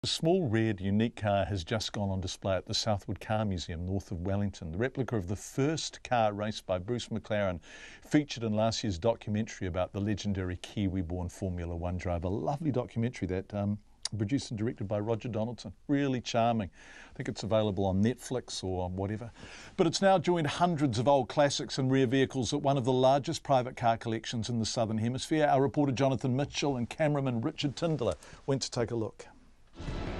A small, red, unique car has just gone on display at the Southward Car Museum north of Wellington. The replica of the first car raced by Bruce McLaren, featured in last year's documentary about the legendary Kiwi-born Formula One driver. Lovely documentary that produced and directed by Roger Donaldson. Really charming. I think it's available on Netflix or whatever. But it's now joined hundreds of old classics and rare vehicles at one of the largest private car collections in the Southern Hemisphere. Our reporter Jonathan Mitchell and cameraman Richard Tindler went to take a look.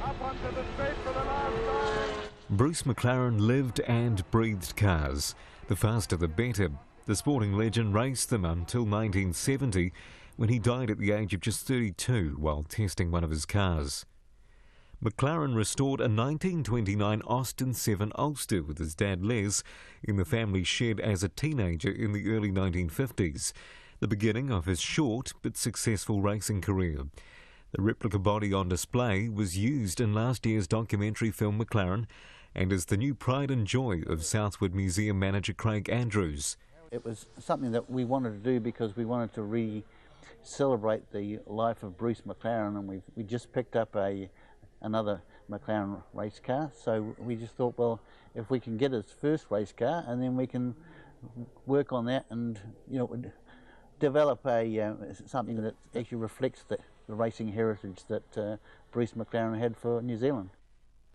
Up onto the straight for the last time. Bruce McLaren lived and breathed cars. The faster the better. The sporting legend raced them until 1970, when he died at the age of just 32 while testing one of his cars. McLaren restored a 1929 Austin 7 Ulster with his dad Les in the family shed as a teenager in the early 1950s, the beginning of his short but successful racing career. The replica body on display was used in last year's documentary film McLaren and is the new pride and joy of Southward Museum manager Craig Andrews. It was something that we wanted to do because we wanted to celebrate the life of Bruce McLaren, and we just picked up another McLaren race car, so we just thought, well, if we can get his first race car and then we can work on that and develop something that actually reflects the racing heritage that Bruce McLaren had for New Zealand.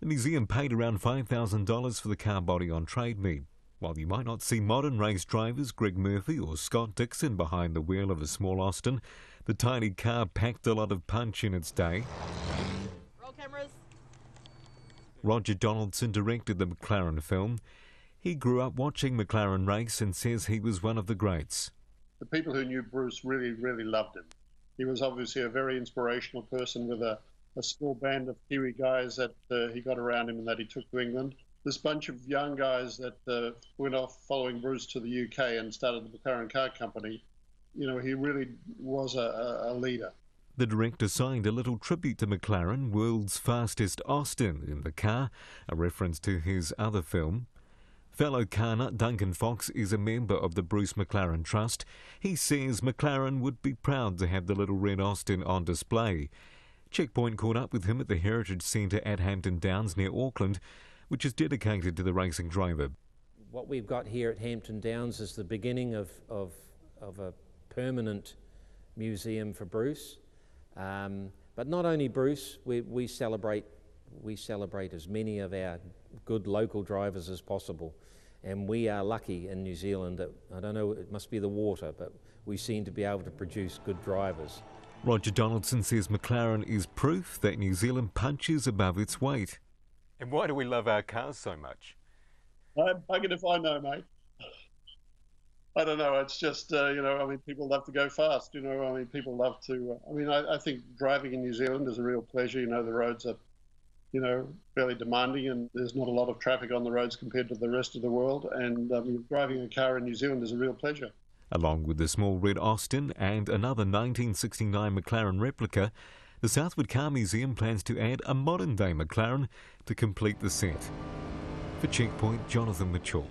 The museum paid around $5,000 for the car body on trade meet. While you might not see modern race drivers Greg Murphy or Scott Dixon behind the wheel of a small Austin, the tiny car packed a lot of punch in its day. Roll cameras. Roger Donaldson directed the McLaren film. He grew up watching McLaren race and says he was one of the greats. The people who knew Bruce really, really loved him. He was obviously a very inspirational person with a small band of Kiwi guys that he got around him and that he took to England. This bunch of young guys that went off following Bruce to the UK and started the McLaren Car Company, he really was a leader. The director signed a little tribute to McLaren, World's Fastest Austin, in the car, a reference to his other film. Fellow car nut Duncan Fox is a member of the Bruce McLaren Trust. He says McLaren would be proud to have the little red Austin on display. Checkpoint caught up with him at the Heritage Centre at Hampton Downs near Auckland, which is dedicated to the racing driver. What we've got here at Hampton Downs is the beginning of a permanent museum for Bruce. But not only Bruce, we celebrate as many of our good local drivers as possible. And we are lucky in New Zealand that, I don't know, it must be the water, but we seem to be able to produce good drivers. Roger Donaldson says McLaren is proof that New Zealand punches above its weight. And why do we love our cars so much? I'm bugging if I know, mate. I don't know. It's just, people love to go fast. People love to. I think driving in New Zealand is a real pleasure. The roads are, fairly demanding, and there's not a lot of traffic on the roads compared to the rest of the world. And driving a car in New Zealand is a real pleasure. Along with the small red Austin and another 1969 McLaren replica, the Southward Car Museum plans to add a modern-day McLaren to complete the set. For Checkpoint, Jonathan Mitchell.